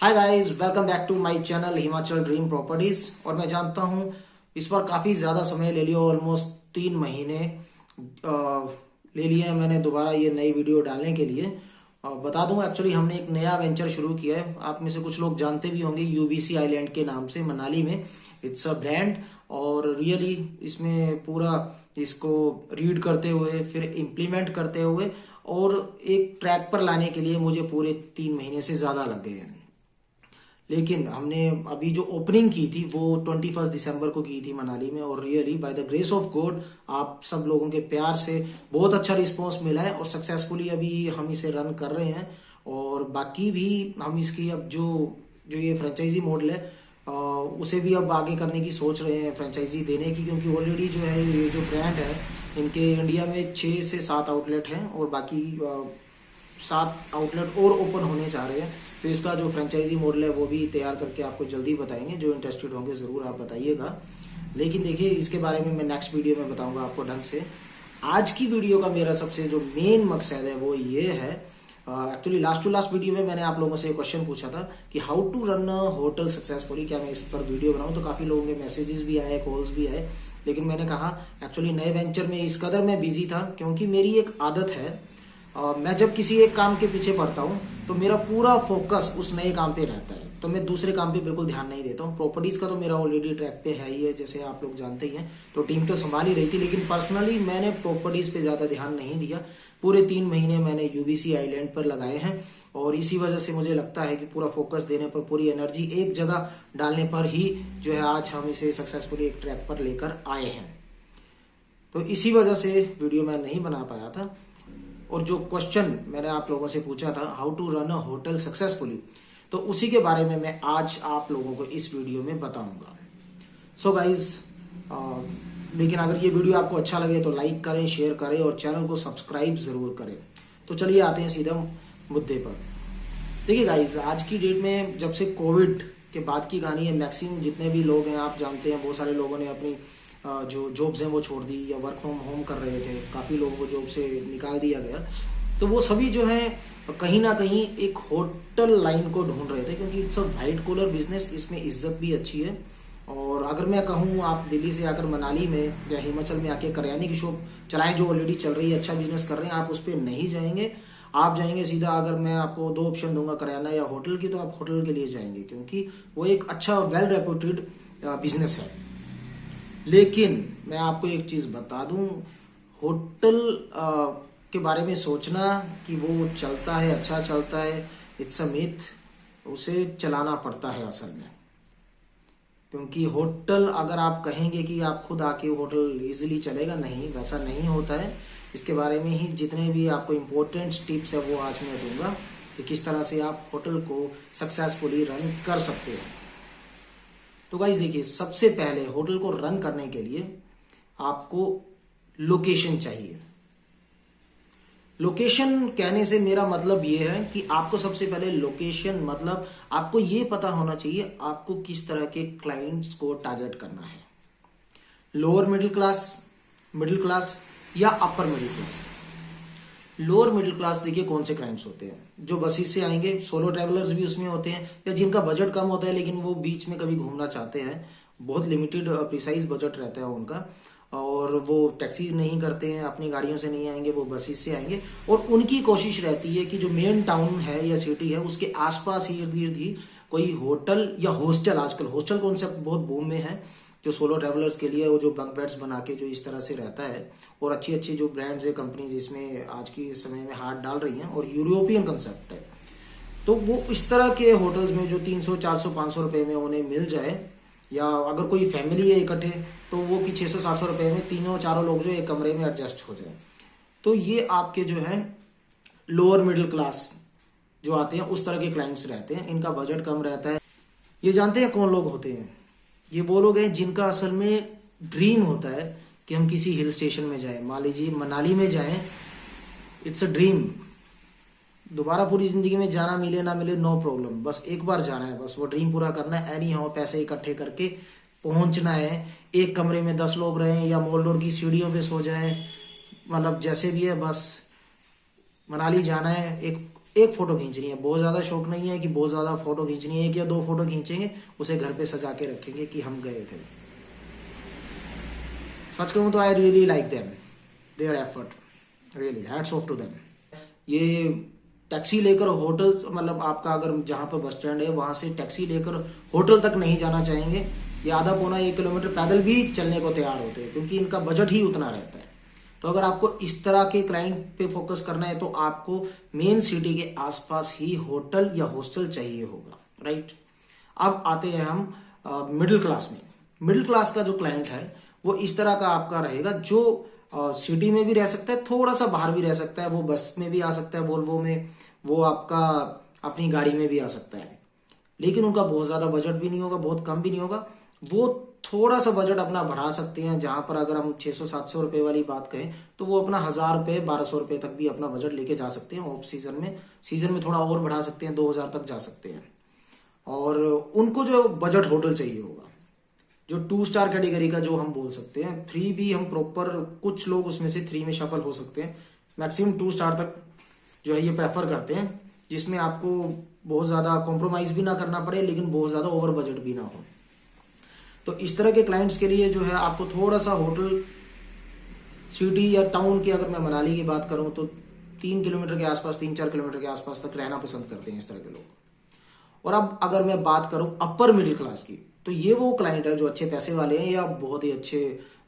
Hi guys, welcome back to my channel Himachal dream properties. और मैं जानता हूँ इस पर काफ़ी ज़्यादा समय ले लिया, ऑलमोस्ट 3 महीने ले लिए हैं मैंने दोबारा ये नई वीडियो डालने के लिए। बता दूं, एक्चुअली हमने एक नया वेंचर शुरू किया है। आप में से कुछ लोग जानते भी होंगे, यूबीसी आइलैंड के नाम से मनाली में। इट्स अ ब्रांड, और रियली इसमें पूरा इसको रीड करते हुए फिर इम्प्लीमेंट करते हुए और एक ट्रैक पर लाने के लिए मुझे पूरे 3 महीने से ज़्यादा लग गए हैं। लेकिन हमने अभी जो ओपनिंग की थी वो 21 दिसंबर को की थी मनाली में, और really by the grace of God आप सब लोगों के प्यार से बहुत अच्छा रिस्पॉन्स मिला है और सक्सेसफुली अभी हम इसे रन कर रहे हैं। और बाकी भी हम इसकी अब जो जो ये फ्रेंचाइजी मॉडल है उसे भी अब आगे करने की सोच रहे हैं, फ्रेंचाइजी देने की, क्योंकि ऑलरेडी जो है ये जो ब्रांड है इनके इंडिया में 6 से 7 आउटलेट हैं और बाकी 7 आउटलेट और ओपन होने जा रहे हैं। तो इसका जो फ्रेंचाइजी मॉडल है वो भी तैयार करके आपको जल्दी बताएंगे। जो इंटरेस्टेड होंगे ज़रूर आप बताइएगा। लेकिन देखिए, इसके बारे में मैं नेक्स्ट वीडियो में बताऊंगा आपको ढंग से। आज की वीडियो का मेरा सबसे जो मेन मकसद है वो ये है, actually last to last video में मैंने आप लोगों से एक क्वेश्चन पूछा था कि how to run a hotel successfully, क्या मैं इस पर वीडियो बनाऊं। तो काफ़ी लोगों के मैसेजेस भी आए, कॉल्स भी आए। लेकिन मैंने कहा एक्चुअली नए वेंचर में इस कदर मैं बिजी था, क्योंकि मेरी एक आदत है, मैं जब किसी एक काम के पीछे पड़ता हूँ तो मेरा पूरा फोकस उस नए काम पे रहता है, तो मैं दूसरे काम पे बिल्कुल ध्यान नहीं देता हूँ। प्रॉपर्टीज़ का तो मेरा ऑलरेडी ट्रैक पे है ही है, जैसे आप लोग जानते ही हैं। तो टीम तो संभाल ही रही थी, लेकिन पर्सनली मैंने प्रॉपर्टीज़ पे ज़्यादा ध्यान नहीं दिया। पूरे 3 महीने मैंने यूबीसी आइलैंड पर लगाए हैं, और इसी वजह से मुझे लगता है कि पूरा फोकस देने पर, पूरी एनर्जी एक जगह डालने पर ही जो है आज हम इसे सक्सेसफुली एक ट्रैक पर लेकर आए हैं। तो इसी वजह से वीडियो मैं नहीं बना पाया था। और जो क्वेश्चन मैंने आप लोगों से पूछा था, how to run a hotel successfully, तो उसी के बारे में मैं आज आप लोगों को इस वीडियो में बताऊंगा। सो गाइज, लेकिन अगर ये वीडियो आपको अच्छा लगे तो लाइक करें, शेयर करें और चैनल को सब्सक्राइब ज़रूर करें। तो चलिए आते हैं सीधा मुद्दे पर। देखिए गाइज, आज की डेट में जब से कोविड के बाद की कहानी है, मैक्सिमम जितने भी लोग हैं आप जानते हैं, बहुत सारे लोगों ने अपनी जो जॉब्स हैं वो छोड़ दी या वर्क फ्रॉम होम कर रहे थे। काफ़ी लोगों को जॉब से निकाल दिया गया। तो वो सभी जो है कहीं ना कहीं एक होटल लाइन को ढूंढ रहे थे, क्योंकि it's a white collar business, इसमें इज्जत भी अच्छी है। और अगर मैं कहूँ, आप दिल्ली से आकर मनाली में या हिमाचल में आके करियाने की शॉप चलाएं जो ऑलरेडी चल रही है, अच्छा बिजनेस कर रहे हैं, आप उस पर नहीं जाएंगे। आप जाएंगे सीधा, अगर मैं आपको 2 ऑप्शन दूंगा करियाना या होटल की, तो आप होटल के लिए जाएंगे, क्योंकि वो एक अच्छा वेल रेपुटेड बिजनेस है। लेकिन मैं आपको एक चीज़ बता दूं, होटल के बारे में सोचना कि वो चलता है, अच्छा चलता है, इट्स अ मिथ। उसे चलाना पड़ता है असल में। क्योंकि होटल, अगर आप कहेंगे कि आप खुद आके होटल इजीली चलेगा, नहीं, वैसा नहीं होता है। इसके बारे में ही जितने भी आपको इम्पोर्टेंट टिप्स है वो आज मैं दूंगा कि किस तरह से आप होटल को सक्सेसफुली रन कर सकते हैं। तो गाइस देखिए, सबसे पहले होटल को रन करने के लिए आपको लोकेशन चाहिए। लोकेशन कहने से मेरा मतलब ये है कि आपको सबसे पहले लोकेशन, मतलब आपको ये पता होना चाहिए आपको किस तरह के क्लाइंट्स को टारगेट करना है। लोअर मिडिल क्लास या upper middle class. Lower middle class देखिए कौन से क्लाइंट्स होते हैं, जो बसेस से आएंगे, सोलो ट्रैवलर्स भी उसमें होते हैं, या जिनका बजट कम होता है लेकिन वो बीच में कभी घूमना चाहते हैं, बहुत लिमिटेड प्रिसाइज बजट रहता है उनका, और वो टैक्सी नहीं करते हैं, अपनी गाड़ियों से नहीं आएंगे, वो बसेस से आएंगे। और उनकी कोशिश रहती है कि जो मेन टाउन है या सिटी है उसके आसपास ही इर्द गिर्द ही कोई होटल या हॉस्टल, आजकल हॉस्टल कॉन्सेप्ट बहुत बूम में है, जो सोलो ट्रैवलर्स के लिए, वो जो बंक बेड्स बना के जो इस तरह से रहता है। और अच्छी अच्छी जो ब्रांड्स है, कंपनीज इसमें आज के समय में हाथ डाल रही हैं, और यूरोपियन कंसेप्ट है। तो वो इस तरह के होटल्स में जो 300, 400, 500 रुपये में उन्हें मिल जाए, या अगर कोई फैमिली है इकट्ठे तो वो कि 600, 700 रुपये में तीनों चारों लोग जो एक कमरे में एडजस्ट हो जाए। तो ये आपके जो है लोअर मिडिल क्लास जो आते हैं, उस तरह के क्लाइंट्स रहते हैं। इनका बजट कम रहता है। ये जानते हैं कौन लोग होते हैं? ये वो लोग हैं जिनका असल में ड्रीम होता है कि हम किसी हिल स्टेशन में जाएं, मान लीजिए मनाली में जाएं। It's a dream. दोबारा पूरी जिंदगी में जाना मिले ना मिले, नो प्रॉब्लम, बस एक बार जाना है, बस वो ड्रीम पूरा करना है। एनी हाउ पैसे इकट्ठे करके पहुंचना है। एक कमरे में 10 लोग रहें या मॉल रोड की सीढ़ियों पे सो जाएं, मतलब जैसे भी है, बस मनाली जाना है। एक एक फोटो खींचनी है, बहुत ज्यादा शौक नहीं है कि बहुत ज्यादा फोटो खींचनी है, एक या दो फोटो खींचेंगे, उसे घर पे सजा के रखेंगे कि हम गए थे। सच कहूँ तो I really like them, their effort, really hats off to them. ये टैक्सी लेकर होटल, मतलब आपका अगर जहाँ पर बस स्टैंड है वहां से टैक्सी लेकर होटल तक नहीं जाना चाहेंगे, ये आधा पौना 1 किलोमीटर पैदल भी चलने को तैयार होते हैं, क्योंकि इनका बजट ही उतना रहता है। तो अगर आपको इस तरह के क्लाइंट पे फोकस करना है तो आपको मेन सिटी के आसपास ही होटल या हॉस्टल चाहिए होगा, राइट। अब आते हैं हम मिडिल क्लास में। मिडिल क्लास का जो क्लाइंट है वो इस तरह का आपका रहेगा, जो सिटी में भी रह सकता है, थोड़ा सा बाहर भी रह सकता है, वो बस में भी आ सकता है वोल्वो में, वो आपका अपनी गाड़ी में भी आ सकता है, लेकिन उनका बहुत ज्यादा बजट भी नहीं होगा, बहुत कम भी नहीं होगा। वो थोड़ा सा बजट अपना बढ़ा सकते हैं, जहां पर अगर हम 600-700 रुपए वाली बात कहें तो वो अपना 1000 रुपए 1200 रुपए तक भी अपना बजट लेके जा सकते हैं। ऑफ सीजन में थोड़ा और बढ़ा सकते हैं, 2000 तक जा सकते हैं। और उनको जो बजट होटल चाहिए होगा, जो 2 स्टार कैटेगरी का जो हम बोल सकते हैं, 3 भी हम प्रॉपर, कुछ लोग उसमें से 3 में शफल हो सकते हैं, मैक्सिमम 2 स्टार तक जो है ये प्रेफर करते हैं, जिसमें आपको बहुत ज्यादा कॉम्प्रोमाइज भी ना करना पड़े लेकिन बहुत ज्यादा ओवर बजट भी ना हो। तो इस तरह के क्लाइंट्स के लिए जो है आपको थोड़ा सा होटल, सिटी या टाउन की, अगर मैं मनाली की बात करूं तो 3 किलोमीटर के आसपास, 3-4 किलोमीटर के आसपास तक रहना पसंद करते हैं इस तरह के लोग। और अब अगर मैं बात करूं अपर मिडिल क्लास की, तो ये वो क्लाइंट है जो अच्छे पैसे वाले हैं या बहुत ही अच्छे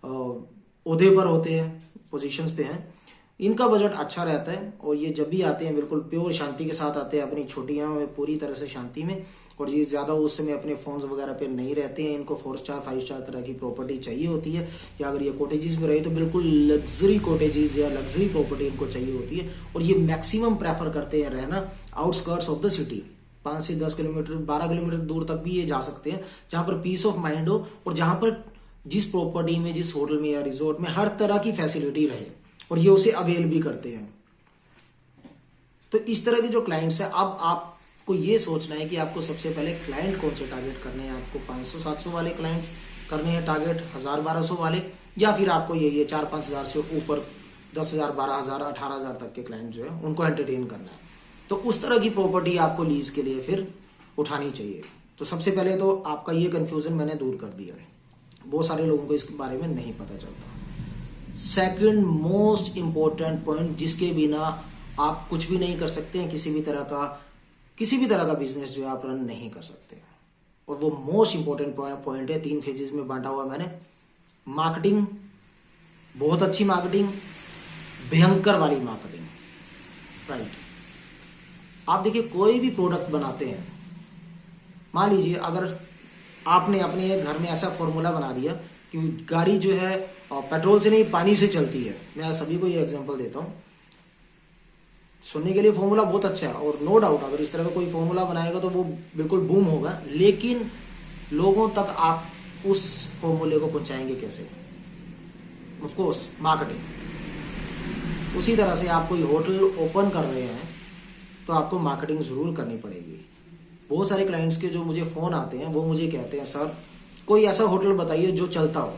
ओहदे पर होते हैं, पोजीशंस पे हैं, इनका बजट अच्छा रहता है। और ये जब भी आते हैं बिल्कुल प्योर शांति के साथ आते हैं, अपनी छुट्टियां में पूरी तरह से शांति में। और ये ज्यादा उस समय अपने फोन्स वगैरह पे नहीं रहते हैं, इनको 4 स्टार 5 स्टार तरह की प्रॉपर्टी चाहिए होती है, या अगर ये कॉटेजेस में रहे तो बिल्कुल लग्जरी कॉटेजेस या लग्जरी प्रॉपर्टी इनको चाहिए होती है। और ये मैक्सिमम प्रेफर करते हैं रहना आउटस्कर्ट्स ऑफ द सिटी, 5 से 10 किलोमीटर 12 किलोमीटर दूर तक भी ये जा सकते हैं, जहां पर पीस ऑफ माइंड हो और जहां पर जिस प्रॉपर्टी में, जिस होटल में या रिजॉर्ट में हर तरह की फैसिलिटी रहे, और ये उसे अवेल भी करते हैं। तो इस तरह के जो क्लाइंट्स हैं, अब आपको ये सोचना है कि आपको सबसे पहले क्लाइंट कौन से टारगेट करने हैं। आपको 500-700 वाले क्लाइंट्स करने हैं टारगेट, 1000-1200 वाले, या फिर आपको ये 4-5 हजार से ऊपर 10,000, 12,000, 18,000 तक के क्लाइंट जो है उनको एंटरटेन करना है। तो उस तरह की प्रॉपर्टी आपको लीज के लिए फिर उठानी चाहिए। तो सबसे पहले तो आपका ये कंफ्यूजन मैंने दूर कर दिया है, बहुत सारे लोगों को इसके बारे में नहीं पता चलता। सेकंड मोस्ट इंपॉर्टेंट पॉइंट, जिसके बिना आप कुछ भी नहीं कर सकते हैं, किसी भी तरह का बिजनेस जो है आप रन नहीं कर सकते, और वो मोस्ट इंपॉर्टेंट पॉइंट है, 3 फेजेस में बांटा हुआ मैंने। मार्केटिंग, बहुत अच्छी मार्केटिंग, भयंकर वाली मार्केटिंग, राइट। आप देखिए, कोई भी प्रोडक्ट बनाते हैं, मान लीजिए अगर आपने अपने घर में ऐसा फॉर्मूला बना दिया कि गाड़ी जो है पेट्रोल से नहीं पानी से चलती है, मैं सभी को ये एग्जांपल देता हूँ, सुनने के लिए फॉर्मूला बहुत अच्छा है, और नो डाउट अगर इस तरह का कोई फॉर्मूला बनाएगा तो वो बिल्कुल बूम होगा, लेकिन लोगों तक आप उस फॉर्मूले को पहुंचाएंगे कैसे? Of course marketing. उसी तरह से आप कोई होटल ओपन कर रहे हैं तो आपको मार्केटिंग जरूर करनी पड़ेगी। बहुत सारे क्लाइंट्स के जो मुझे फोन आते हैं वो मुझे कहते हैं, सर कोई ऐसा होटल बताइए जो चलता हो।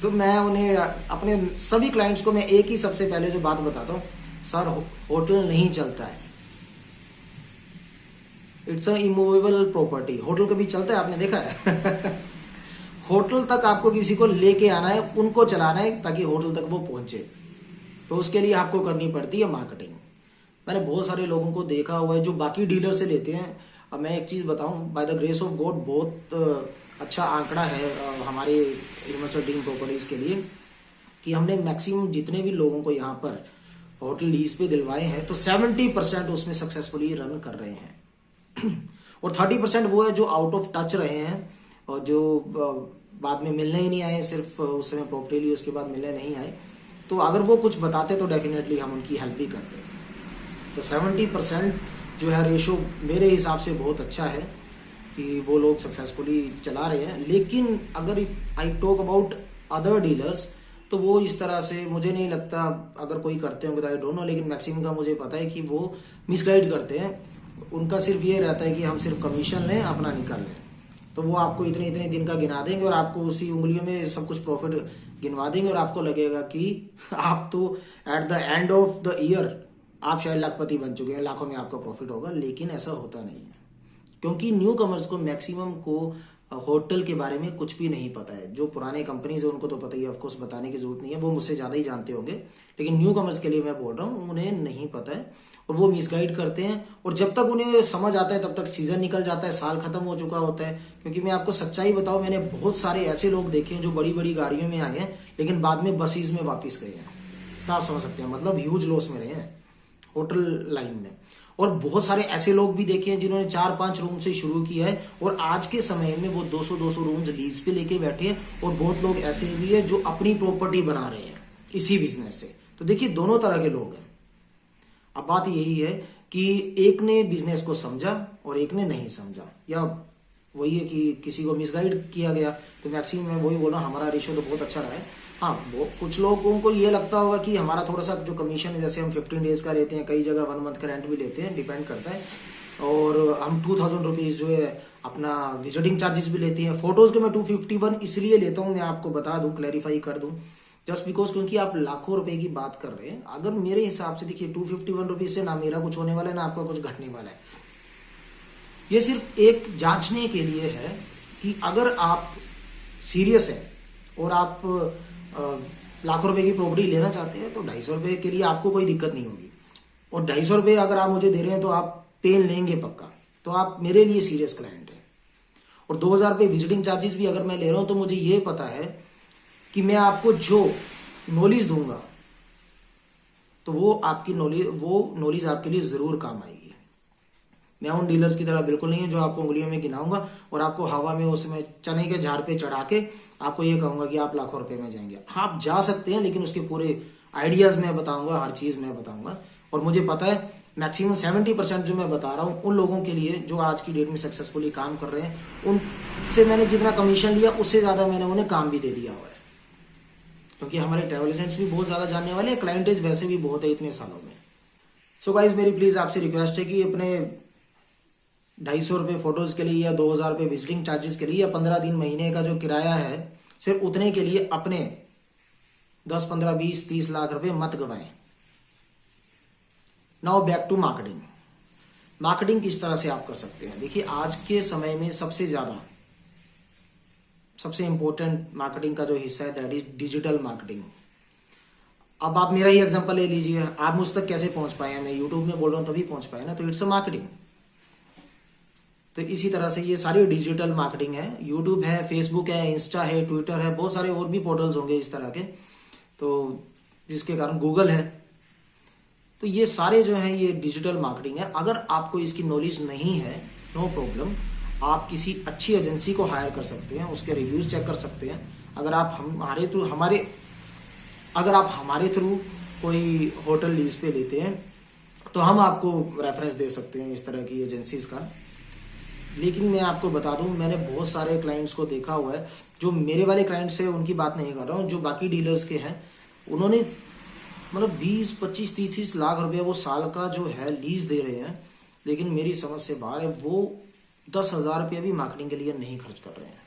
तो मैं उन्हें, अपने सभी क्लाइंट्स को मैं एक ही सबसे पहले जो बात बताता हूँ, सर होटल नहीं चलता है, it's a immovable property. Hotel कभी चलता है, आपने देखा है? होटल तक आपको किसी को लेके आना है, उनको चलाना है ताकि होटल तक वो पहुंचे, तो उसके लिए आपको करनी पड़ती है मार्केटिंग। मैंने बहुत सारे लोगों को देखा हुआ है जो बाकी डीलर से लेते हैं। अब मैं एक चीज बताऊं, by the grace of God बहुत अच्छा आंकड़ा है हमारे हिमाचल डीम प्रॉपर्टीज के लिए, कि हमने मैक्सिमम जितने भी लोगों को यहाँ पर होटल लीज पे दिलवाए हैं तो 70% उसमें सक्सेसफुली रन कर रहे हैं। और 30% वो है जो आउट ऑफ टच रहे हैं, और जो बाद में मिलने ही नहीं आए, सिर्फ उस समय प्रॉपर्टी ली उसके बाद मिलने नहीं आए। तो अगर वो कुछ बताते तो डेफिनेटली हम उनकी हेल्प भी करते। तो 70% जो है रेशो मेरे हिसाब से बहुत अच्छा है कि वो लोग सक्सेसफुली चला रहे हैं। लेकिन अगर if I talk about other dealers, तो वो इस तरह से मुझे नहीं लगता, अगर कोई करते होंगे तो आई डोंट नो, लेकिन मैक्सिमम का मुझे पता है कि वो मिसगाइड करते हैं। उनका सिर्फ ये रहता है कि हम सिर्फ कमीशन लें, अपना निकाल लें। तो वो आपको इतने इतने दिन का गिना देंगे और आपको उसी उंगलियों में सब कुछ प्रॉफिट गिनवा देंगे, और आपको लगेगा कि आप तो at the end of the year आप शायद लाखपति बन चुके हैं, लाखों में आपका प्रॉफिट होगा, लेकिन ऐसा होता नहीं है। क्योंकि न्यू कमर्स को मैक्सिमम को होटल के बारे में कुछ भी नहीं पता है। जो पुराने कंपनीज है उनको तो पता ही है, ऑफकोर्स बताने की जरूरत नहीं है, वो मुझसे ज़्यादा ही जानते होंगे, लेकिन न्यू कमर्स के लिए मैं बोल रहा हूँ, उन्हें नहीं पता है और वो मिसगाइड करते हैं। और जब तक उन्हें समझ आता है तब तक सीजन निकल जाता है, साल खत्म हो चुका होता है। क्योंकि मैं आपको सच्चाई बताऊं, मैंने बहुत सारे ऐसे लोग देखे हैं जो बड़ी बड़ी गाड़ियों में आए हैं लेकिन बाद में बसेस में वापस गए हैं। तो आप समझ सकते हैं, मतलब ह्यूज लॉस में रहे हैं होटल लाइन में। और बहुत सारे ऐसे लोग भी देखे हैं जिन्होंने 4-5 रूम से शुरू किया है और आज के समय में वो 200-200 रूम्स लीज पे लेके बैठे हैं। और बहुत लोग ऐसे भी है जो अपनी प्रॉपर्टी बना रहे हैं इसी बिजनेस से। तो देखिए, दोनों तरह के लोग हैं। अब बात यही है कि एक ने बिजनेस को समझा और एक ने नहीं समझा, या वही है कि किसी को मिसगाइड किया गया। तो मैक्सिमम मैं वही बोल रहा हूँ, हमारा रेशियो तो बहुत अच्छा रहा है। हाँ, वो कुछ लोगों को ये लगता होगा कि हमारा थोड़ा सा जो कमीशन है, जैसे हम 15 डेज का लेते हैं, कई जगह 1 मंथ का रेंट भी लेते हैं, डिपेंड करता है। और हम 2000 रुपीज़ जो है अपना विजिटिंग चार्जेस भी लेते हैं। फोटोज़ के मैं 251 इसलिए लेता हूँ, मैं आपको बता दूँ, क्लैरिफाई कर दूँ, जस्ट बिकॉज क्योंकि आप लाखों रुपए की बात कर रहे हैं। अगर मेरे हिसाब से देखिए 251 रुपीज़ से ना मेरा कुछ होने वाला है ना आपका कुछ घटने वाला है। ये सिर्फ एक जांचने के लिए है कि अगर आप सीरियस हैं और आप लाखों रुपए की प्रॉपर्टी लेना चाहते हैं तो 250 रुपए के लिए आपको कोई दिक्कत नहीं होगी। और 250 रुपए अगर आप मुझे दे रहे हैं तो आप पेन लेंगे पक्का, तो आप मेरे लिए सीरियस क्लाइंट हैं। और 2000 रुपये विजिटिंग चार्जेस भी अगर मैं ले रहा हूं तो मुझे ये पता है कि मैं आपको जो नॉलेज दूंगा तो वो नॉलेज आपके लिए जरूर काम आएगी। मैं उन डीलर्स की तरह बिल्कुल नहीं है जो आपको उंगलियों में गिनाऊंगा और आपको हवा में उसमें चने के झाड़ पे चढ़ा के आपको ये कहूंगा कि आप लाखों रुपए में जाएंगे। आप जा सकते हैं, लेकिन उसके पूरे आइडियाज मैं बताऊंगा, हर चीज मैं बताऊंगा। और मुझे पता है मैक्सिमम 70% जो मैं बता रहा हूँ उन लोगों के लिए जो आज की डेट में सक्सेसफुली काम कर रहे हैं, उनसे मैंने जितना कमीशन लिया उससे ज्यादा मैंने उन्हें काम भी दे दिया हुआ है। क्योंकि हमारे ट्रैवल एजेंट्स भी बहुत ज्यादा जानने वाले हैं, क्लाइंटेज वैसे भी बहुत है इतने सालों में। सो गाइज, मेरी प्लीज आपसे रिक्वेस्ट है कि अपने 250 रुपये फोटोज के लिए या 2000 रुपये विजिटिंग चार्जेस के लिए या 15 दिन महीने का जो किराया है, सिर्फ उतने के लिए अपने 10, 15, 20, 30 लाख रुपए मत गवाएं। Now back to marketing. Marketing किस तरह से आप कर सकते हैं? देखिए, आज के समय में सबसे इंपॉर्टेंट मार्केटिंग का जो हिस्सा है दैट इज डिजिटल मार्केटिंग। अब आप मेरा ही एग्जांपल ले लीजिए, आप मुझ तक कैसे पहुंच पाए हैं? मैं यूट्यूब में बोल रहा हूं तभी पहुंच पाए ना, तो इट्स अ मार्केटिंग। तो इसी तरह से ये सारी डिजिटल मार्केटिंग है। यूट्यूब है, फेसबुक है, इंस्टा है, ट्विटर है, बहुत सारे और भी पोर्टल्स होंगे इस तरह के, तो जिसके कारण गूगल है। तो ये सारे जो हैं ये डिजिटल मार्केटिंग है। अगर आपको इसकी नॉलेज नहीं है, नो प्रॉब्लम, आप किसी अच्छी एजेंसी को हायर कर सकते हैं, उसके रिव्यूज चेक कर सकते हैं। अगर आप हमारे थ्रू कोई होटल लीज पे लेते हैं तो हम आपको रेफरेंस दे सकते हैं इस तरह की एजेंसीज का। लेकिन मैं आपको बता दूं, मैंने बहुत सारे क्लाइंट्स को देखा हुआ है, जो मेरे वाले क्लाइंट्स हैं उनकी बात नहीं कर रहा हूं, जो बाकी डीलर्स के हैं, उन्होंने मतलब 20, 25, 30 लाख रुपया वो साल का जो है लीज दे रहे हैं, लेकिन मेरी समझ से बाहर है। वो 10,000 रुपया भी मार्केटिंग के लिए नहीं खर्च कर रहे हैं।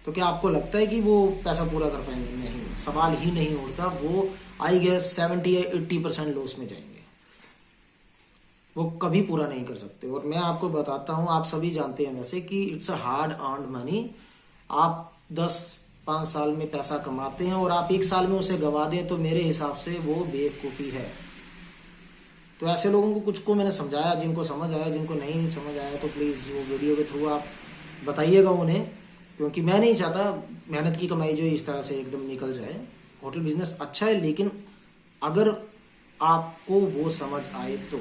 तो क्या आपको लगता है कि वो पैसा पूरा कर पाएंगे? नहीं, सवाल ही नहीं उठता। वो आई गेस 70 या 80% लॉस में जाएंगे, वो कभी पूरा नहीं कर सकते। और मैं आपको बताता हूं, आप सभी जानते हैं वैसे कि it's a hard earned money. आप 10-5 साल में पैसा कमाते हैं और आप 1 साल में उसे गवा दें तो मेरे हिसाब से वो बेवकूफ़ी है। तो ऐसे लोगों को कुछ को मैंने समझाया, जिनको समझ आया, जिनको नहीं समझ आया तो प्लीज़ वो वीडियो के थ्रू आप बताइएगा उन्हें, क्योंकि मैं नहीं चाहता मेहनत की कमाई जो इस तरह से एकदम निकल जाए। होटल बिजनेस अच्छा है, लेकिन अगर आपको वो समझ आए तो।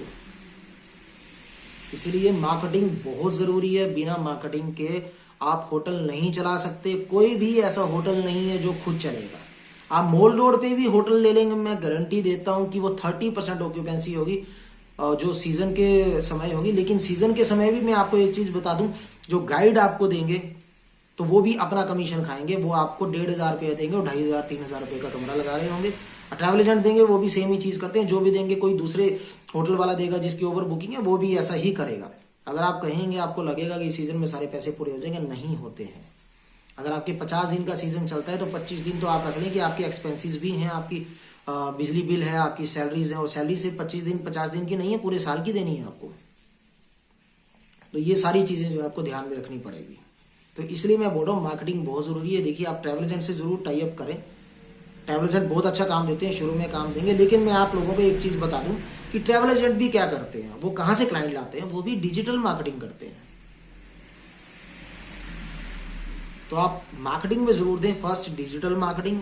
इसलिए मार्केटिंग बहुत ज़रूरी है। बिना मार्केटिंग के आप होटल नहीं चला सकते। कोई भी ऐसा होटल नहीं है जो खुद चलेगा। आप मॉल रोड पे भी होटल ले लेंगे, मैं गारंटी देता हूं कि वो 30% ऑक्यूपेंसी होगी जो सीजन के समय होगी। लेकिन सीजन के समय भी मैं आपको एक चीज़ बता दूं, जो गाइड आपको देंगे तो वो भी अपना कमीशन खाएंगे। वो आपको 1,500 रुपया देंगे और 2,500, 3,000 रुपये का कमरा लगा रहे होंगे। ट्रैवल एजेंट देंगे वो भी सेम ही चीज़ करते हैं। जो भी देंगे कोई दूसरे होटल वाला देगा जिसकी ओवर बुकिंग है, वो भी ऐसा ही करेगा। अगर आप कहेंगे, आपको लगेगा कि सीजन में सारे पैसे पूरे हो जाएंगे, नहीं होते हैं। अगर आपके 50 दिन का सीजन चलता है तो 25 दिन तो आप रख लें कि आपके एक्सपेंसेस भी हैं, आपकी बिजली बिल है, आपकी सैलरीज है, और सैलरी सिर्फ 25 दिन 50 दिन की नहीं है, पूरे साल की देनी है आपको। तो ये सारी चीजें जो है आपको ध्यान में रखनी पड़ेगी। तो इसलिए मैं बोल रहा हूँ मार्केटिंग बहुत जरूरी है। देखिए आप ट्रैवल एजेंट से जरूर टाई अप करें, ट्रैवल एजेंट बहुत अच्छा काम देते हैं, शुरू में काम देंगे, लेकिन मैं आप लोगों को एक चीज बता दूं कि ट्रैवल एजेंट भी क्या करते हैं, वो कहां से क्लाइंट लाते हैं, वो भी डिजिटल मार्केटिंग करते हैं। तो आप मार्केटिंग में जरूर दें, फर्स्ट डिजिटल मार्केटिंग,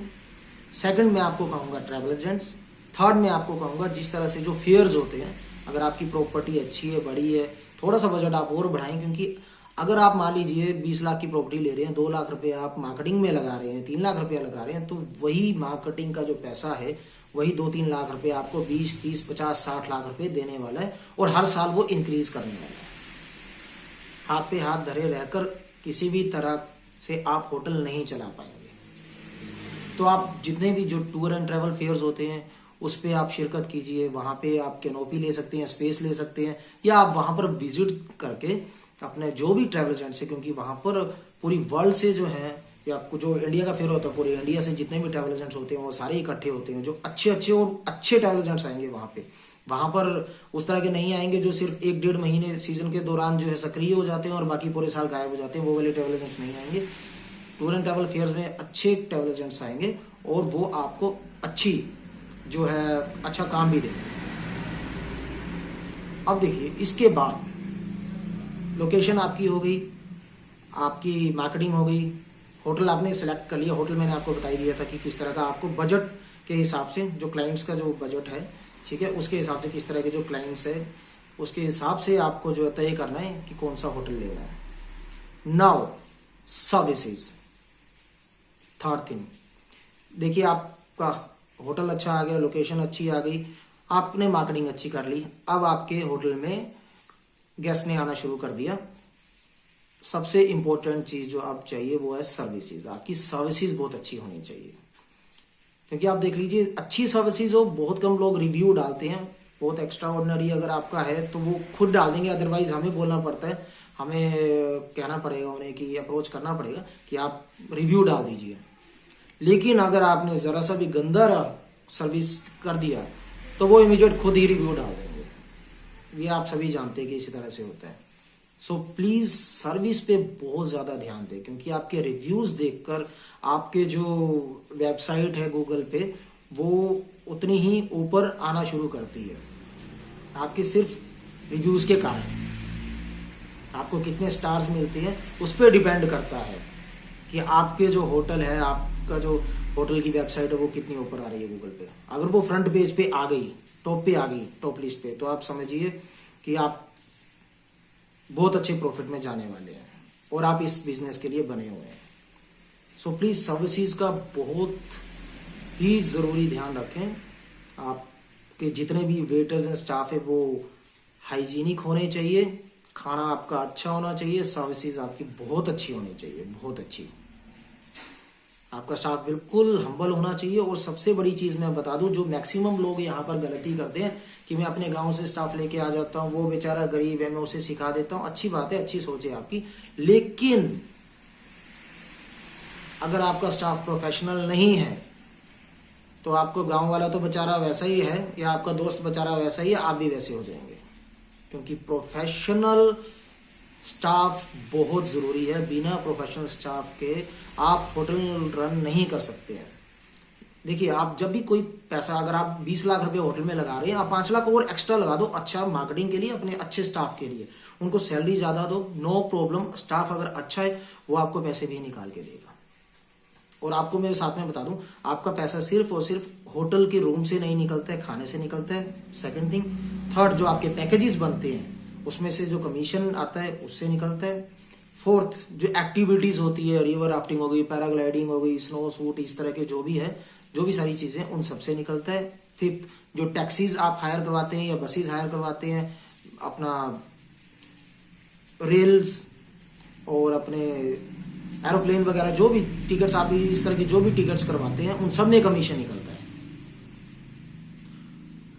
सेकंड मैं आपको कहूंगा ट्रैवल एजेंट्स, थर्ड मैं आपको कहूंगा जिस तरह से जो फेयर्स होते हैं, अगर आपकी प्रॉपर्टी अच्छी है, बड़ी है, थोड़ा सा बजट आप और बढ़ाएं, क्योंकि अगर आप मान लीजिए 20 लाख की प्रॉपर्टी ले रहे हैं, 2 लाख रुपए आप मार्केटिंग में लगा रहे हैं, 3 लाख रुपया लगा रहे हैं, तो वही मार्केटिंग का जो पैसा है वही 2-3 लाख रुपए आपको 20, 30, 50, 60 लाख रुपए देने वाला है, और हर साल वो इंक्रीज करने वाला है। हाथ पे हाथ धरे रहकर किसी भी तरह से आप होटल नहीं चला पाएंगे। तो आप जितने भी जो टूर एंड ट्रैवल फेयर्स होते हैं उस पे आप शिरकत कीजिए, वहां पे आप कैनोपी ले सकते हैं, स्पेस ले सकते हैं, या आप वहां पर विजिट करके अपने जो भी ट्रैवल एजेंट्स है, क्योंकि वहां पर पूरी वर्ल्ड से जो है, या आपको जो इंडिया का फेयर होता है, पूरे इंडिया से जितने भी ट्रैवल एजेंट्स होते हैं वो सारे इकट्ठे होते हैं, जो अच्छे ट्रैवल एजेंट्स आएंगे वहां पे। वहां पर उस तरह के नहीं आएंगे जो सिर्फ 1-1.5 महीने सीजन के दौरान जो है सक्रिय हो जाते हैं और बाकी पूरे साल गायब हो जाते हैं, वो वाले ट्रैवल एजेंट्स नहीं आएंगे। टूर एंड ट्रैवल फेयर्स में अच्छे ट्रैवल एजेंट्स आएंगे और वो आपको अच्छी जो है अच्छा काम भी देंगे। अब देखिए इसके बाद लोकेशन आपकी हो गई, आपकी मार्केटिंग हो गई, होटल आपने सेलेक्ट कर लिया, होटल मैंने आपको बता ही दिया था कि किस तरह का आपको बजट के हिसाब से, जो क्लाइंट्स का जो बजट है, ठीक है, उसके हिसाब से किस तरह के जो क्लाइंट्स है उसके हिसाब से आपको जो है तय करना है कि कौन सा होटल लेना है। नाउ सर्विसेज, थर्ड थिंग, देखिए आपका होटल अच्छा आ गया, लोकेशन अच्छी आ गई, आपने मार्केटिंग अच्छी कर ली, अब आपके होटल में गेस्ट ने आना शुरू कर दिया। सबसे इंपॉर्टेंट चीज जो आप चाहिए वो है सर्विसेज। आपकी सर्विसेज बहुत अच्छी होनी चाहिए, क्योंकि आप देख लीजिए अच्छी सर्विसेज हो, बहुत कम लोग रिव्यू डालते हैं, बहुत एक्स्ट्रा ऑर्डिनरी अगर आपका है तो वो खुद डाल देंगे, अदरवाइज हमें बोलना पड़ता है, हमें कहना पड़ेगा उन्हें कि अप्रोच करना पड़ेगा कि आप रिव्यू डाल दीजिए। लेकिन अगर आपने जरा सा भी गंदा सर्विस कर दिया तो वो इमीडिएट खुद ही रिव्यू डाल देंगे। ये आप सभी जानते हैं कि इसी तरह से होता है। सो प्लीज सर्विस पे बहुत ज्यादा ध्यान दें, क्योंकि आपके रिव्यूज देखकर आपके जो वेबसाइट है गूगल पे वो उतनी ही ऊपर आना शुरू करती है, आपके सिर्फ रिव्यूज के कारण। आपको कितने स्टार्स मिलते हैं उस पर डिपेंड करता है कि आपके जो होटल है, आपका जो होटल की वेबसाइट है वो कितनी ऊपर आ रही है गूगल पे। अगर वो फ्रंट पेज पे आ गई, टॉप पे आ गई, टॉप लिस्ट पे, तो आप समझिए कि आप बहुत अच्छे प्रॉफिट में जाने वाले हैं और आप इस बिजनेस के लिए बने हुए हैं। सो प्लीज सर्विसेज का बहुत ही जरूरी ध्यान रखें। आपके जितने भी वेटर्स एंड स्टाफ है वो हाइजीनिक होने चाहिए, खाना आपका अच्छा होना चाहिए, सर्विसेज आपकी बहुत अच्छी होनी चाहिए, बहुत अच्छी। आपका स्टाफ बिल्कुल हम्बल होना चाहिए। और सबसे बड़ी चीज मैं बता दूं, जो मैक्सिमम लोग यहाँ पर गलती करते हैं कि मैं अपने गांव से स्टाफ लेके आ जाता हूँ, वो बेचारा गरीब है, मैं उसे सिखा देता हूँ। अच्छी बात है, अच्छी सोच है आपकी, लेकिन अगर आपका स्टाफ प्रोफेशनल नहीं है तो आपको गांव वाला तो बेचारा वैसा ही है, या आपका दोस्त बेचारा वैसा ही है, आप भी वैसे हो जाएंगे। क्योंकि प्रोफेशनल स्टाफ बहुत जरूरी है। बिना प्रोफेशनल स्टाफ के आप होटल रन नहीं कर सकते हैं। देखिए आप जब भी कोई पैसा, अगर आप 20 लाख रुपए होटल में लगा रहे हैं, आप 5 लाख और एक्स्ट्रा लगा दो अच्छा मार्केटिंग के लिए, अपने अच्छे स्टाफ के लिए, उनको सैलरी ज्यादा दो, नो प्रॉब्लम। स्टाफ अगर अच्छा है वो आपको पैसे भी निकाल के देगा। और आपको मैं साथ में बता दूं, आपका पैसा सिर्फ और सिर्फ होटल के रूम से नहीं निकलता है, खाने से निकलता है, सेकंड थिंग। थर्ड, जो आपके पैकेजेस बनते हैं उसमें से जो कमीशन आता है उससे निकलता है। फोर्थ, जो एक्टिविटीज होती है, रिवर राफ्टिंग हो गई, पैराग्लाइडिंग हो गई, स्नो शूट, इस तरह के जो भी है, जो भी सारी चीजें, उन सबसे निकलता है। फिफ्थ, जो टैक्सीज आप हायर करवाते हैं या बसेज हायर करवाते हैं, अपना रेल्स और अपने एरोप्लेन वगैरह, जो भी टिकट्स आप इस तरह की जो भी टिकट्स करवाते हैं, उन सब में कमीशन निकलता है।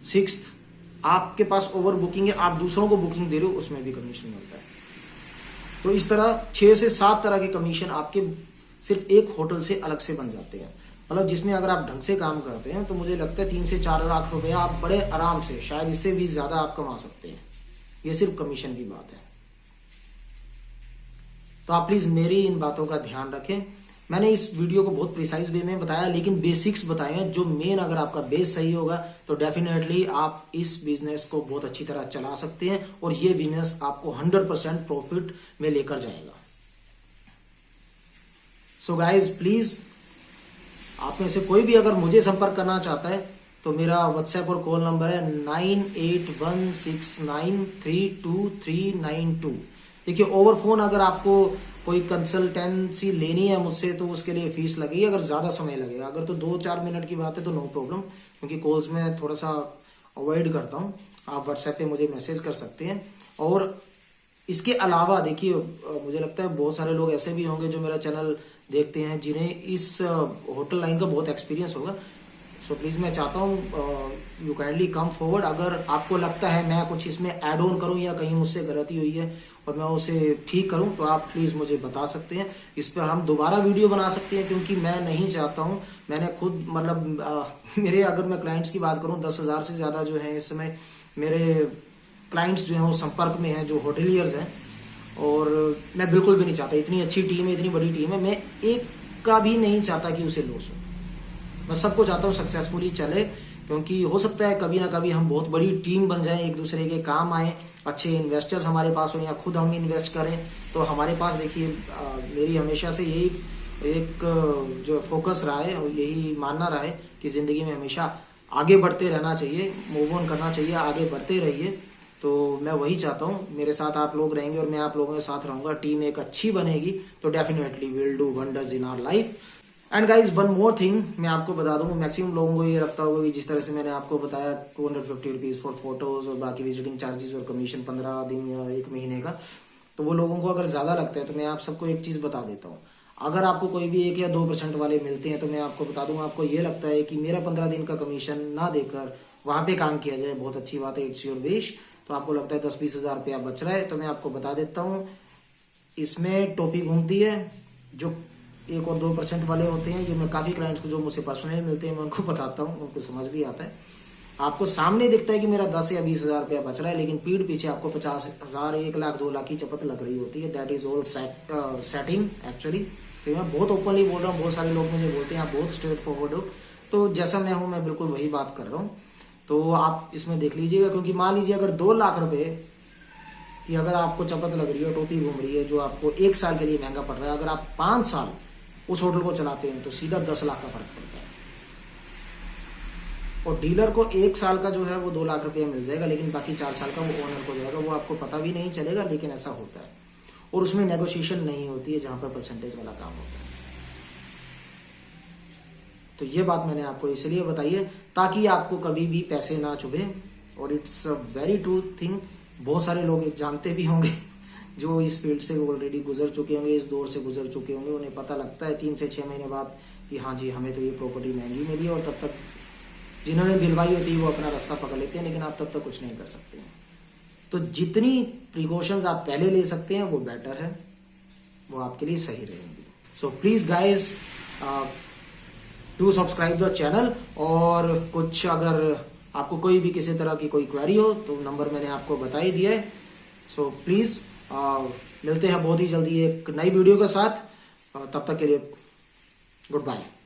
सिक्स्थ, आपके पास ओवर बुकिंग है, आप दूसरों को बुकिंग दे रहे हो, उसमें भी कमीशन मिलता है। तो इस तरह 6 से 7 तरह के कमीशन आपके सिर्फ एक होटल से अलग से बन जाते हैं। मतलब जिसमें अगर आप ढंग से काम करते हैं तो मुझे लगता है 3 से 4 लाख रुपए आप बड़े आराम से, शायद इससे भी ज्यादा आप कमा सकते हैं। ये सिर्फ कमीशन की बात है। तो आप प्लीज मेरी इन बातों का ध्यान रखें। मैंने इस वीडियो को बहुत प्रिसाइज वे में बताया, लेकिन बेसिक्स बताए हैं जो मेन, अगर आपका बेस सही होगा तो डेफिनेटली आप इस बिजनेस को बहुत अच्छी तरह चला सकते हैं और ये बिजनेस आपको 100% प्रॉफिट में लेकर जाएगा। सो गाइज प्लीज, आप में से कोई भी अगर मुझे संपर्क करना चाहता है तो मेरा व्हाट्सएप और कॉल नंबर है 9816932392। देखिए, ओवर फोन अगर आपको कोई कंसल्टेंसी लेनी है मुझसे तो उसके लिए फीस लगेगी, अगर ज्यादा समय लगेगा। अगर तो 2-4 मिनट की बात है तो नो प्रॉब्लम, क्योंकि कॉल्स में थोड़ा सा अवॉइड करता हूँ। आप व्हाट्सएप पे मुझे मैसेज कर सकते हैं। और इसके अलावा देखिए, मुझे लगता है बहुत सारे लोग ऐसे भी होंगे जो मेरा चैनल देखते हैं जिन्हें इस होटल लाइन का बहुत एक्सपीरियंस होगा। सो प्लीज मैं चाहता हूँ यू काइंडली कम फॉरवर्ड। अगर आपको लगता है मैं कुछ इसमें ऐड ऑन करूँ या कहीं मुझसे गलती हुई है और मैं उसे ठीक करूँ तो आप प्लीज मुझे बता सकते हैं। इस पर हम दोबारा वीडियो बना सकते हैं, क्योंकि मैं नहीं चाहता हूँ, मैंने खुद मतलब मेरे, अगर मैं क्लाइंट्स की बात करूँ 10,000 से ज्यादा जो है इस समय मेरे क्लाइंट्स जो हैं वो संपर्क में हैं, जो होटलियर्स हैं। और मैं बिल्कुल भी नहीं चाहता, इतनी अच्छी टीम है, इतनी बड़ी टीम है, मैं एक का भी नहीं चाहता कि उसे लॉस हो। मैं सबको चाहता हूँ सक्सेसफुली चले, क्योंकि हो सकता है कभी ना कभी हम बहुत बड़ी टीम बन जाएं, एक दूसरे के काम आए, अच्छे इन्वेस्टर्स हमारे पास हो या खुद हम इन्वेस्ट करें। तो हमारे पास देखिए, मेरी हमेशा से यही एक जो फोकस रहा है और यही मानना रहा है कि जिंदगी में हमेशा आगे बढ़ते रहना चाहिए, मूव ऑन करना चाहिए, आगे बढ़ते रहिए। तो मैं वही चाहता हूँ, मेरे साथ आप लोग रहेंगे और मैं आप लोगों के साथ रहूंगा, टीम एक अच्छी बनेगी तो definitely will do wonders in our life. And guys one more thing मैं आपको बता दूं, मैक्सिमम लोगों को ये लगता होगा कि जिस तरह से मैंने आपको बताया 250 रुपीज फॉर फोटोज और बाकी विजिटिंग चार्जेस और कमीशन 15 दिन या 1 महीने का, तो वो लोगों को अगर ज्यादा लगता है तो मैं आप सबको एक चीज बता देता हूँ। अगर आपको कोई भी 1 या 2% वाले मिलते हैं तो मैं आपको बता दूं, आपको ये लगता है कि मेरा 15 दिन का कमीशन ना देकर वहां पे काम किया जाए, बहुत अच्छी बात है, इट्स योर विश। तो आपको लगता है 10-20 हजार रुपया बच रहा है, तो मैं आपको बता देता हूँ, इसमें टोपी घूमती है। जो 1 और 2% वाले होते हैं, ये मैं काफी क्लाइंट्स को जो मुझसे पर्सनली मिलते हैं मैं उनको बताता हूँ, उनको समझ भी आता है। आपको सामने दिखता है कि मेरा 10 या 20 हजार रुपया बच रहा है, लेकिन पीठ पीछे आपको 50,000, 1 लाख, 2 लाख की चपत लग रही होती है। That is all setting actually. तो मैं बहुत ओपनली बोल रहा हूँ, बहुत सारे लोग मुझे बोलते हैं आप बहुत स्ट्रेट फॉरवर्ड हो, तो जैसा मैं हूँ मैं बिल्कुल वही बात कर रहा हूँ। तो आप इसमें देख लीजिएगा, क्योंकि मान लीजिए अगर 2 लाख रुपए की अगर आपको चपत लग रही है, टोपी घूम रही है, जो आपको 1 साल के लिए महंगा पड़ रहा है, अगर आप 5 साल उस होटल को चलाते हैं तो सीधा 10 लाख का फर्क पड़ता है। और डीलर को 1 साल का जो है वो 2 लाख रुपया मिल जाएगा, लेकिन बाकी 4 साल का वो ओनर को जाएगा, वो आपको पता भी नहीं चलेगा, लेकिन ऐसा होता है। और उसमें नेगोशिएशन नहीं होती है जहां पर परसेंटेज वाला काम होता है। तो ये बात मैंने आपको इसलिए बताई है ताकि आपको कभी भी पैसे ना चुभे। और it's a very true thing, बहुत सारे लोग जानते भी होंगे जो इस फील्ड से ऑलरेडी गुजर चुके होंगे, इस दौर से गुजर चुके होंगे, उन्हें पता लगता है 3 से 6 महीने बाद कि हाँ जी हमें तो ये प्रॉपर्टी महंगी मिली, और तब तक जिन्होंने दिलवाई होती है वो अपना रास्ता पकड़ लेते हैं, लेकिन आप तब तक कुछ नहीं कर सकते हैं। तो जितनी प्रिकॉशंस आप पहले ले सकते हैं वो बेटर है, वो आपके लिए सही रहेंगी। So please guys do subscribe the channel. और कुछ अगर आपको कोई भी किसी तरह की कोई क्वेरी हो तो नंबर मैंने आपको बता ही दिया है। सो प्लीज मिलते हैं बहुत ही जल्दी एक नई वीडियो के साथ। तब तक के लिए गुड बाय।